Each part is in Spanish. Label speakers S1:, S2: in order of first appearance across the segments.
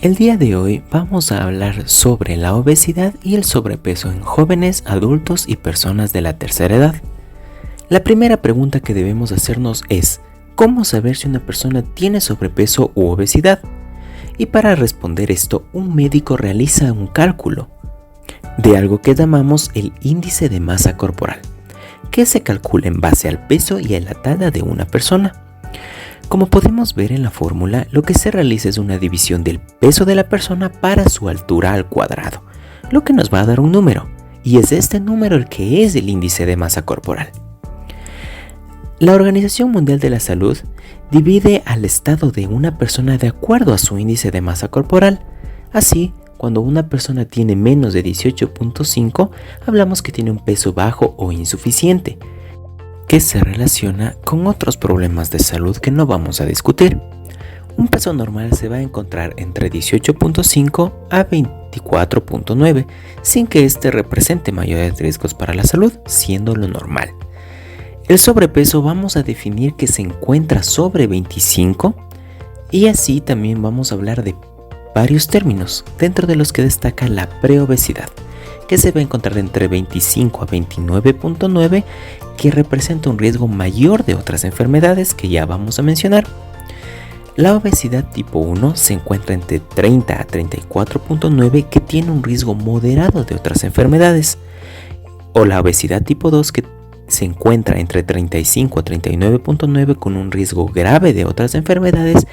S1: El día de hoy vamos a hablar sobre la obesidad y el sobrepeso en jóvenes, adultos y personas de la tercera edad. La primera pregunta que debemos hacernos es: ¿cómo saber si una persona tiene sobrepeso u obesidad? Y para responder esto, un médico realiza un cálculo de algo que llamamos el índice de masa corporal, que se calcula en base al peso y a la talla de una persona. Como podemos ver en la fórmula, lo que se realiza es una división del peso de la persona para su altura al cuadrado, lo que nos va a dar un número, y es este número el que es el índice de masa corporal. La Organización Mundial de la Salud divide al estado de una persona de acuerdo a su índice de masa corporal. Así, cuando una persona tiene menos de 18.5, hablamos que tiene un peso bajo o insuficiente, que se relaciona con otros problemas de salud que no vamos a discutir. Un peso normal se va a encontrar entre 18.5 a 24.9, sin que este represente mayores riesgos para la salud, siendo lo normal. El sobrepeso vamos a definir que se encuentra sobre 25, y así también vamos a hablar de varios términos, dentro de los que destaca la preobesidad, que se va a encontrar entre 25 a 29.9, que representa un riesgo mayor de otras enfermedades que ya vamos a mencionar. La obesidad tipo 1 se encuentra entre 30 a 34.9, que tiene un riesgo moderado de otras enfermedades, o la obesidad tipo 2, que se encuentra entre 35 a 39.9, con un riesgo grave de otras enfermedades,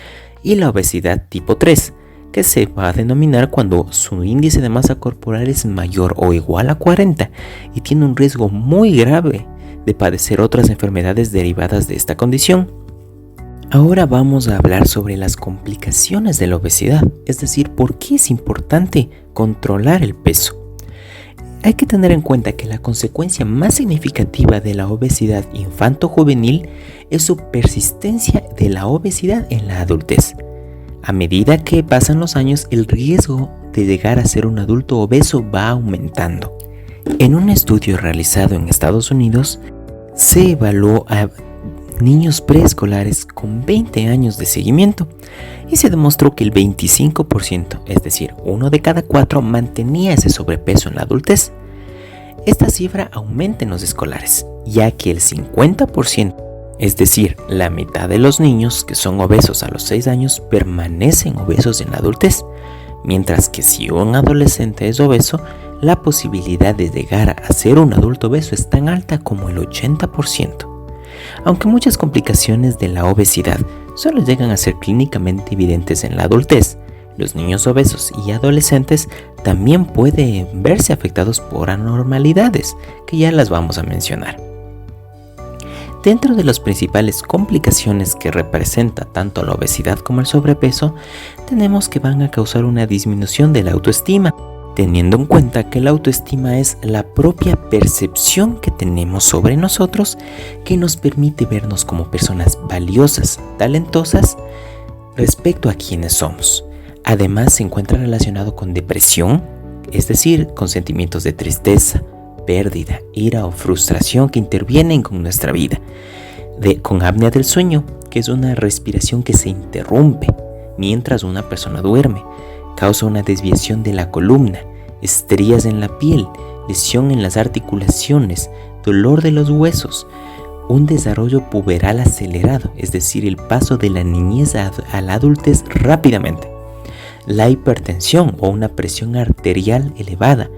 S1: y la obesidad tipo 3, que se va a denominar cuando su índice de masa corporal es mayor o igual a 40 y tiene un riesgo muy grave de padecer otras enfermedades derivadas de esta condición. Ahora vamos a hablar sobre las complicaciones de la obesidad, es decir, por qué es importante controlar el peso. Hay que tener en cuenta que la consecuencia más significativa de la obesidad infanto-juvenil es su persistencia de la obesidad en la adultez. A medida que pasan los años, el riesgo de llegar a ser un adulto obeso va aumentando. En un estudio realizado en Estados Unidos, se evaluó a niños preescolares con 20 años de seguimiento y se demostró que el 25%, es decir, 1 de cada 4, mantenía ese sobrepeso en la adultez. Esta cifra aumenta en los escolares, ya que el 50%, es decir, la mitad de los niños que son obesos a los 6 años permanecen obesos en la adultez, mientras que si un adolescente es obeso, la posibilidad de llegar a ser un adulto obeso es tan alta como el 80%. Aunque muchas complicaciones de la obesidad solo llegan a ser clínicamente evidentes en la adultez, los niños obesos y adolescentes también pueden verse afectados por anormalidades, que ya las vamos a mencionar. Dentro de las principales complicaciones que representa tanto la obesidad como el sobrepeso, tenemos que van a causar una disminución de la autoestima, teniendo en cuenta que la autoestima es la propia percepción que tenemos sobre nosotros, que nos permite vernos como personas valiosas, talentosas, respecto a quienes somos. Además, se encuentra relacionado con depresión, es decir, con sentimientos de tristeza, pérdida, ira o frustración que intervienen con nuestra vida, con apnea del sueño, que es una respiración que se interrumpe mientras una persona duerme, causa una desviación de la columna, estrías en la piel, lesión en las articulaciones, dolor de los huesos, un desarrollo puberal acelerado, es decir, el paso de la niñez a la adultez rápidamente, la hipertensión o una presión arterial elevada,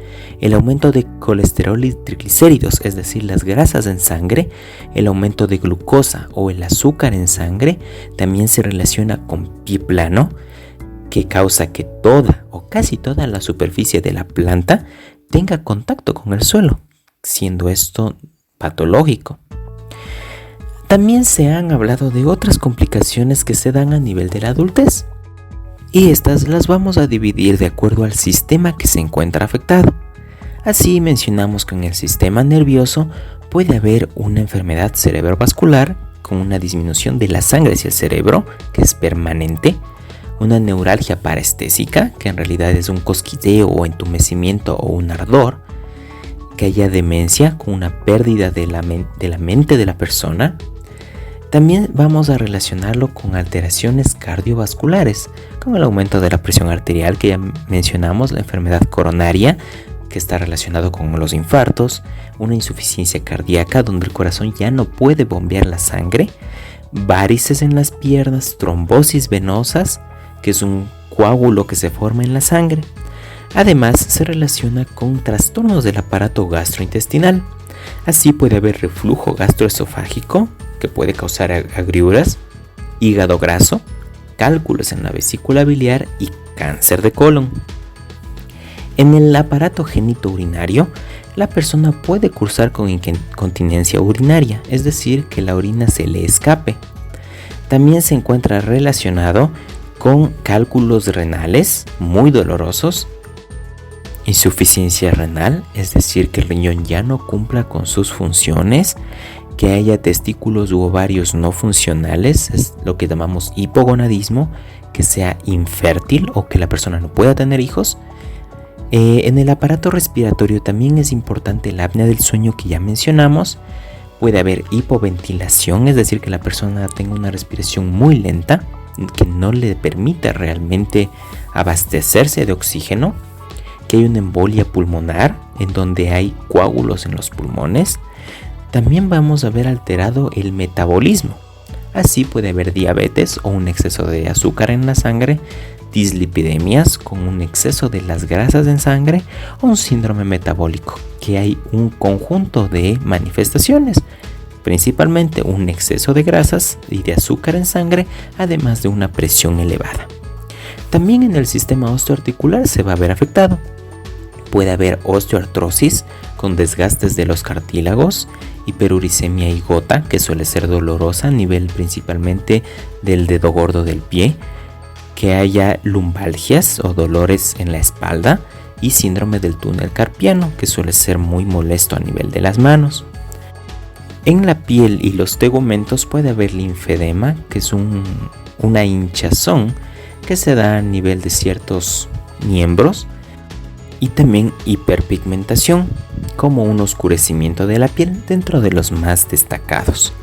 S1: el aumento de colesterol y triglicéridos, es decir, las grasas en sangre, el aumento de glucosa o el azúcar en sangre, también se relaciona con pie plano, que causa que toda o casi toda la superficie de la planta tenga contacto con el suelo, siendo esto patológico. También se han hablado de otras complicaciones que se dan a nivel de la adultez, y estas las vamos a dividir de acuerdo al sistema que se encuentra afectado. Así mencionamos que en el sistema nervioso puede haber una enfermedad cerebrovascular con una disminución de la sangre hacia el cerebro, que es permanente, una neuralgia parestésica, que en realidad es un cosquilleo o entumecimiento o un ardor, que haya demencia con una pérdida de la mente de la persona, También vamos a relacionarlo con alteraciones cardiovasculares, como el aumento de la presión arterial que ya mencionamos, la enfermedad coronaria, que está relacionado con los infartos, una insuficiencia cardíaca donde el corazón ya no puede bombear la sangre, varices en las piernas, trombosis venosas, que es un coágulo que se forma en la sangre. Además, se relaciona con trastornos del aparato gastrointestinal. Así puede haber reflujo gastroesofágico, que puede causar agriuras, hígado graso, cálculos en la vesícula biliar y cáncer de colon. En el aparato genitourinario, la persona puede cursar con incontinencia urinaria, es decir, que la orina se le escape. También se encuentra relacionado con cálculos renales muy dolorosos, insuficiencia renal, es decir, que el riñón ya no cumpla con sus funciones, que haya testículos u ovarios no funcionales, es lo que llamamos hipogonadismo, que sea infértil o que la persona no pueda tener hijos. En el aparato respiratorio también es importante la apnea del sueño que ya mencionamos. Puede haber hipoventilación, es decir, que la persona tenga una respiración muy lenta, que no le permita realmente abastecerse de oxígeno, que hay una embolia pulmonar en donde hay coágulos en los pulmones. También vamos a ver alterado el metabolismo. Así puede haber diabetes o un exceso de azúcar en la sangre, dislipidemias con un exceso de las grasas en sangre o un síndrome metabólico, que hay un conjunto de manifestaciones, principalmente un exceso de grasas y de azúcar en sangre, además de una presión elevada. También en el sistema osteoarticular se va a ver afectado. Puede haber osteoartrosis con desgastes de los cartílagos, hiperuricemia y gota, que suele ser dolorosa a nivel principalmente del dedo gordo del pie, que haya lumbalgias o dolores en la espalda y síndrome del túnel carpiano, que suele ser muy molesto a nivel de las manos. En la piel y los tegumentos puede haber linfedema, que es una hinchazón que se da a nivel de ciertos miembros, y también hiperpigmentación, como un oscurecimiento de la piel dentro de los más destacados.